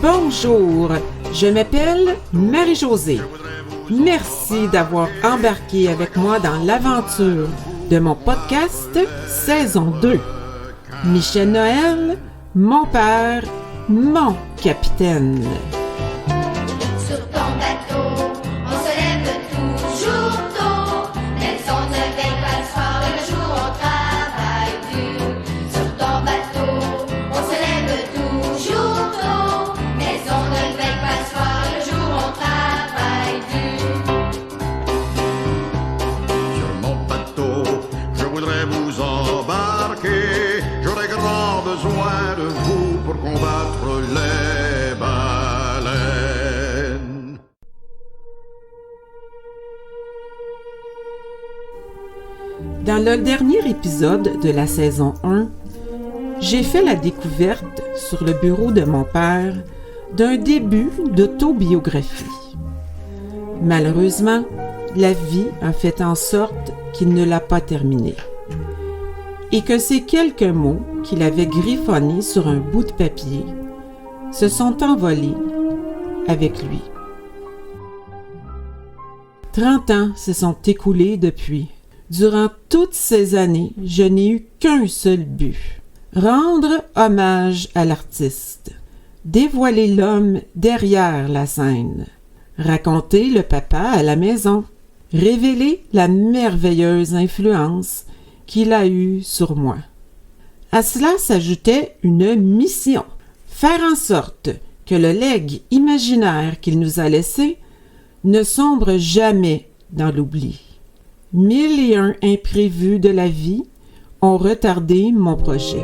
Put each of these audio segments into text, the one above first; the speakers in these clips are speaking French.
Bonjour, je m'appelle Marie-Josée. Merci d'avoir embarqué avec moi dans l'aventure de mon podcast saison 2. Michel Noël, mon père, mon capitaine. Sur ton bateau, on se lève toujours tôt. Même si on ne veille pas le soir et le jour on travaille dur. Sur ton bateau, on se lève toujours tôt. Mais on ne veille pas le soir et le jour on travaille dur. Sur mon bateau, je voudrais vous embarquer. J'aurais grand besoin de vous pour combattre les baleines. Dans le dernier épisode de la saison 1, j'ai fait la découverte sur le bureau de mon père d'un début d'autobiographie. Malheureusement, la vie a fait en sorte qu'il ne l'a pas terminée et que ces quelques mots qu'il avait griffonnés sur un bout de papier se sont envolés avec lui. 30 ans se sont écoulés depuis. Durant toutes ces années, je n'ai eu qu'un seul but: rendre hommage à l'artiste, dévoiler l'homme derrière la scène, raconter le papa à la maison, révéler la merveilleuse influence qu'il a eue sur moi. À cela s'ajoutait une mission: faire en sorte que le legs imaginaire qu'il nous a laissé ne sombre jamais dans l'oubli. 1001 imprévus de la vie ont retardé mon projet.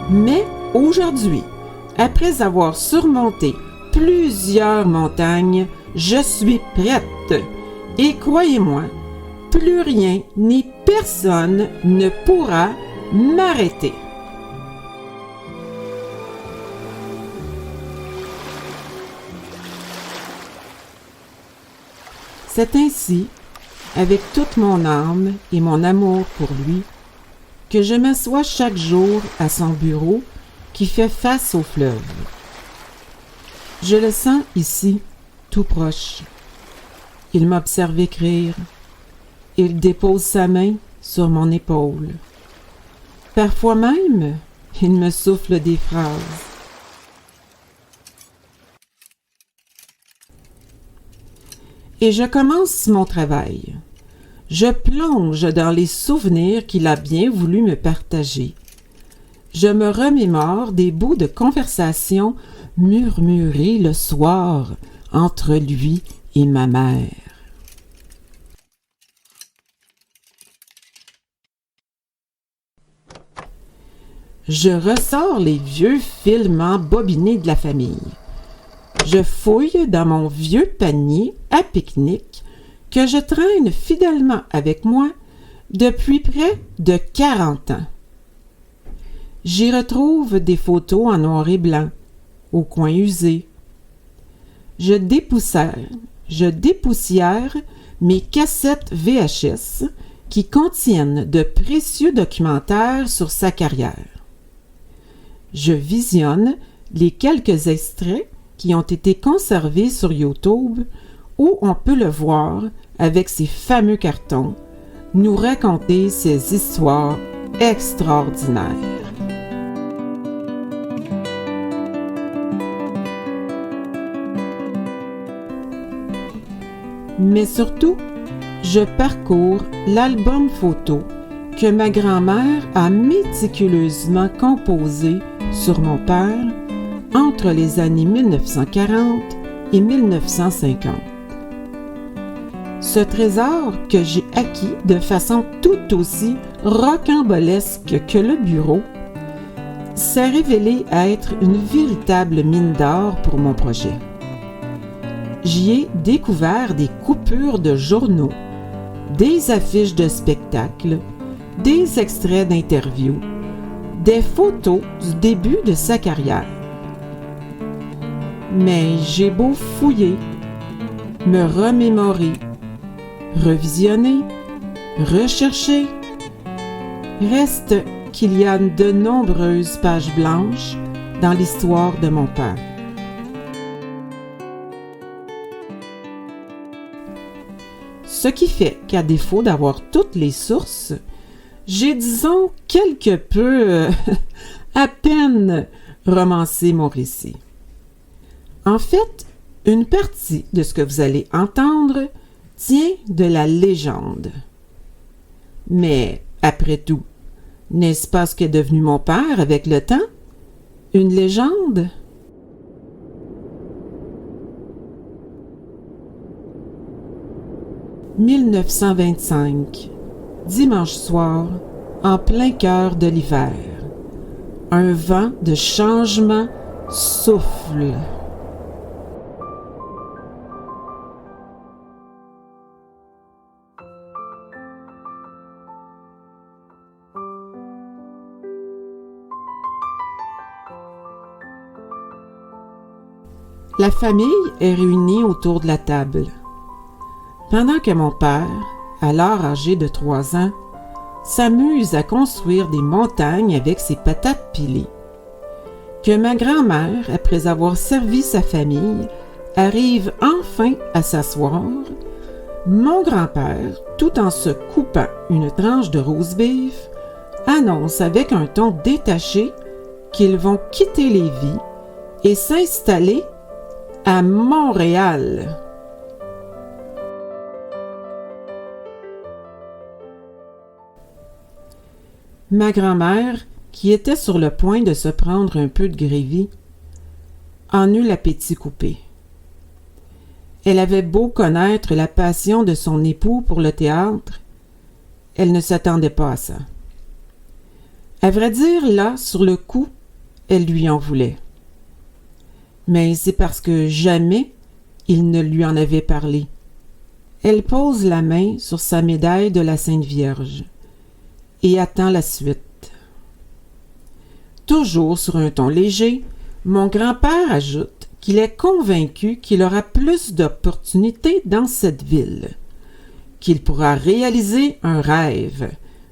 Mais aujourd'hui, après avoir surmonté plusieurs montagnes, je suis prête. Et croyez-moi, plus rien ni personne ne pourra m'arrêter. C'est ainsi, avec toute mon âme et mon amour pour lui, que je m'assois chaque jour à son bureau qui fait face au fleuve. Je le sens ici, tout proche. Il m'observe écrire. Il dépose sa main sur mon épaule. Parfois même, il me souffle des phrases. Et je commence mon travail. Je plonge dans les souvenirs qu'il a bien voulu me partager. Je me remémore des bouts de conversation murmurés le soir entre lui et ma mère. Je ressors les vieux films embobinés de la famille. Je fouille dans mon vieux panier à pique-nique que je traîne fidèlement avec moi depuis près de 40 ans. J'y retrouve des photos en noir et blanc, au coin usé. Je dépoussière mes cassettes VHS qui contiennent de précieux documentaires sur sa carrière. Je visionne les quelques extraits qui ont été conservés sur YouTube où on peut le voir avec ses fameux cartons nous raconter ses histoires extraordinaires. Mais surtout, je parcours l'album photo que ma grand-mère a méticuleusement composé sur mon père entre les années 1940 et 1950. Ce trésor que j'ai acquis de façon tout aussi rocambolesque que le bureau s'est révélé être une véritable mine d'or pour mon projet. J'y ai découvert des coupures de journaux, des affiches de spectacles, des extraits d'interviews, des photos du début de sa carrière. Mais j'ai beau fouiller, me remémorer, revisionner, rechercher, reste qu'il y a de nombreuses pages blanches dans l'histoire de mon père. Ce qui fait qu'à défaut d'avoir toutes les sources, j'ai, disons, quelque peu, à peine romancé mon récit. En fait, une partie de ce que vous allez entendre tient de la légende. Mais, après tout, n'est-ce pas ce qu'est devenu mon père avec le temps? Une légende? « 1925, dimanche soir, en plein cœur de l'hiver. Un vent de changement souffle. La famille est réunie autour de la table. Pendant que mon père, alors âgé de 3 ans, s'amuse à construire des montagnes avec ses patates pilées, que ma grand-mère, après avoir servi sa famille, arrive enfin à s'asseoir, mon grand-père, tout en se coupant une tranche de roast beef, annonce avec un ton détaché qu'ils vont quitter Lévis et s'installer à Montréal. Ma grand-mère, qui était sur le point de se prendre un peu de grévy, en eut l'appétit coupé. Elle avait beau connaître la passion de son époux pour le théâtre, elle ne s'attendait pas à ça. À vrai dire, là, sur le coup, elle lui en voulait. Mais c'est parce que jamais il ne lui en avait parlé. Elle pose la main sur sa médaille de la Sainte Vierge et attend la suite. Toujours sur un ton léger, mon grand-père ajoute qu'il est convaincu qu'il aura plus d'opportunités dans cette ville, qu'il pourra réaliser un rêve,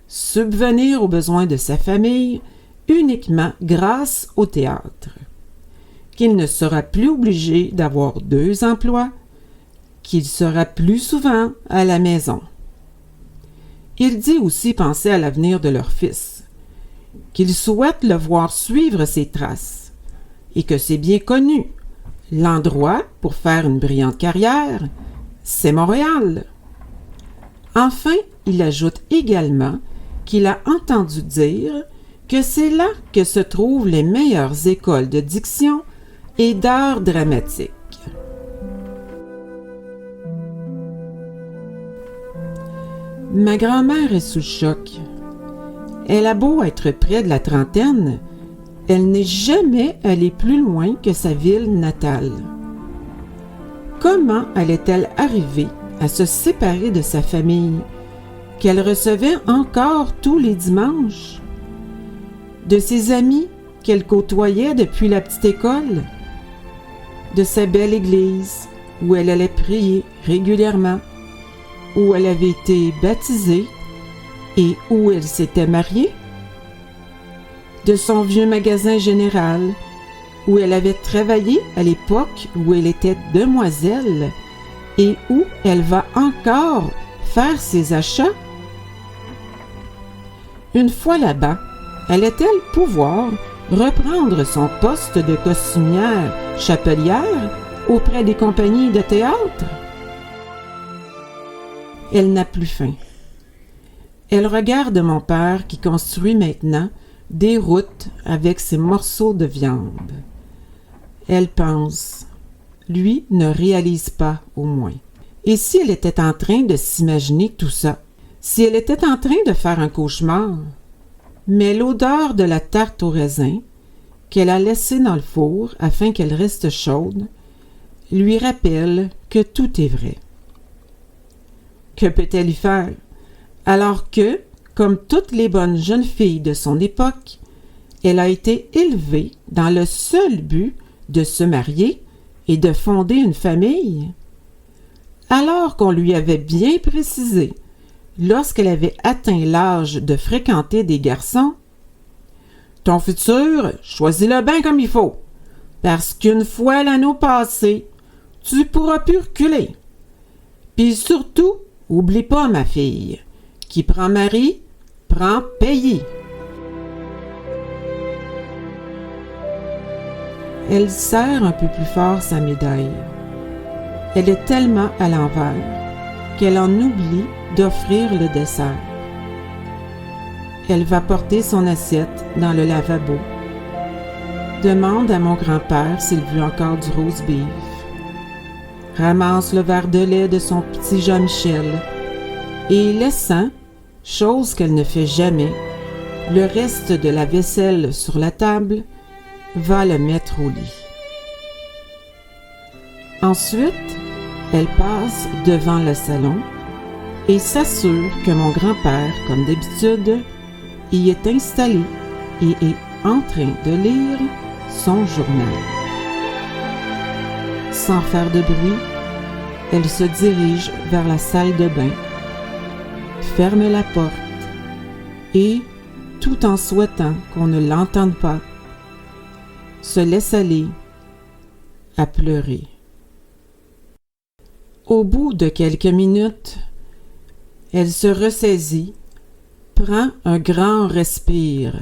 subvenir aux besoins de sa famille uniquement grâce au théâtre, qu'il ne sera plus obligé d'avoir 2 emplois, qu'il sera plus souvent à la maison. Il dit aussi penser à l'avenir de leur fils, qu'il souhaite le voir suivre ses traces, et que c'est bien connu. L'endroit pour faire une brillante carrière, c'est Montréal. Enfin, il ajoute également qu'il a entendu dire que c'est là que se trouvent les meilleures écoles de diction et d'art dramatique. Ma grand-mère est sous le choc. Elle a beau être près de la trentaine, elle n'est jamais allée plus loin que sa ville natale. Comment allait-elle arriver à se séparer de sa famille, qu'elle recevait encore tous les dimanches? De ses amis qu'elle côtoyait depuis la petite école? De sa belle église où elle allait prier régulièrement, où elle avait été baptisée et où elle s'était mariée? De son vieux magasin général où elle avait travaillé à l'époque où elle était demoiselle et où elle va encore faire ses achats? Une fois là-bas, allait-elle pouvoir reprendre son poste de costumière chapelière auprès des compagnies de théâtre? Elle n'a plus faim. Elle regarde mon père qui construit maintenant des routes avec ses morceaux de viande. Elle pense, lui ne réalise pas au moins. Et si elle était en train de s'imaginer tout ça? Si elle était en train de faire un cauchemar? Mais l'odeur de la tarte au raisin, qu'elle a laissée dans le four afin qu'elle reste chaude, lui rappelle que tout est vrai. Que peut-elle y faire, alors que, comme toutes les bonnes jeunes filles de son époque, elle a été élevée dans le seul but de se marier et de fonder une famille? Alors qu'on lui avait bien précisé, lorsqu'elle avait atteint l'âge de fréquenter des garçons, Ton futur, choisis-le bien comme il faut. Parce qu'une fois l'anneau passé, tu pourras plus reculer. Puis surtout, oublie pas, ma fille, qui prend mari, prend pays. Elle serre un peu plus fort sa médaille. Elle est tellement à l'envers qu'elle en oublie d'offrir le dessert. Elle va porter son assiette dans le lavabo. Demande à mon grand-père s'il veut encore du roast beef. Ramasse le verre de lait de son petit Jean-Michel et laissant, chose qu'elle ne fait jamais, le reste de la vaisselle sur la table, va le mettre au lit. Ensuite, elle passe devant le salon et s'assure que mon grand-père, comme d'habitude, y est installé et est en train de lire son journal. Sans faire de bruit, elle se dirige vers la salle de bain, ferme la porte et, tout en souhaitant qu'on ne l'entende pas, se laisse aller à pleurer. Au bout de quelques minutes, elle se ressaisit, prend un grand respire,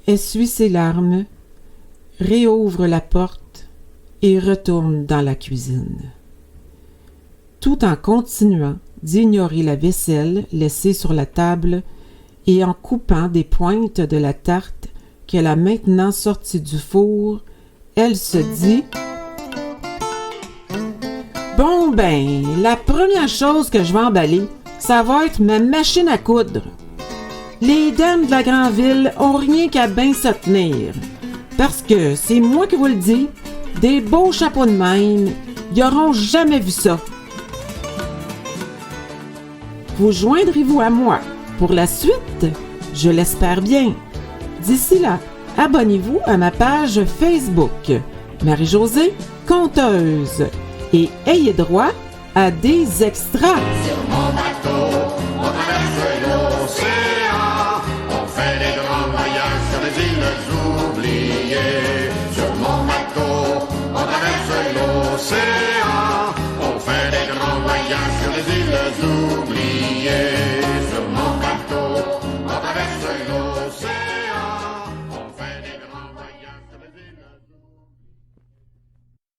essuie ses larmes, réouvre la porte et retourne dans la cuisine, tout en continuant d'ignorer la vaisselle laissée sur la table et en coupant des pointes de la tarte qu'elle a maintenant sortie du four. Elle se dit: bon ben, la première chose que je vais emballer, ça va être ma machine à coudre. Les dames de la grande ville ont rien qu'à bien se tenir. Parce que, c'est moi qui vous le dis, des beaux chapeaux de même, ils n'auront jamais vu ça. Vous joindrez-vous à moi pour la suite? Je l'espère bien. D'ici là, abonnez-vous à ma page Facebook, Marie-Josée Conteuse, et ayez droit à des extras. Sur mon bateau, on traverse l'océan. On fait des grands voyages sur les îles oubliées. Sur mon bateau, on traverse l'océan.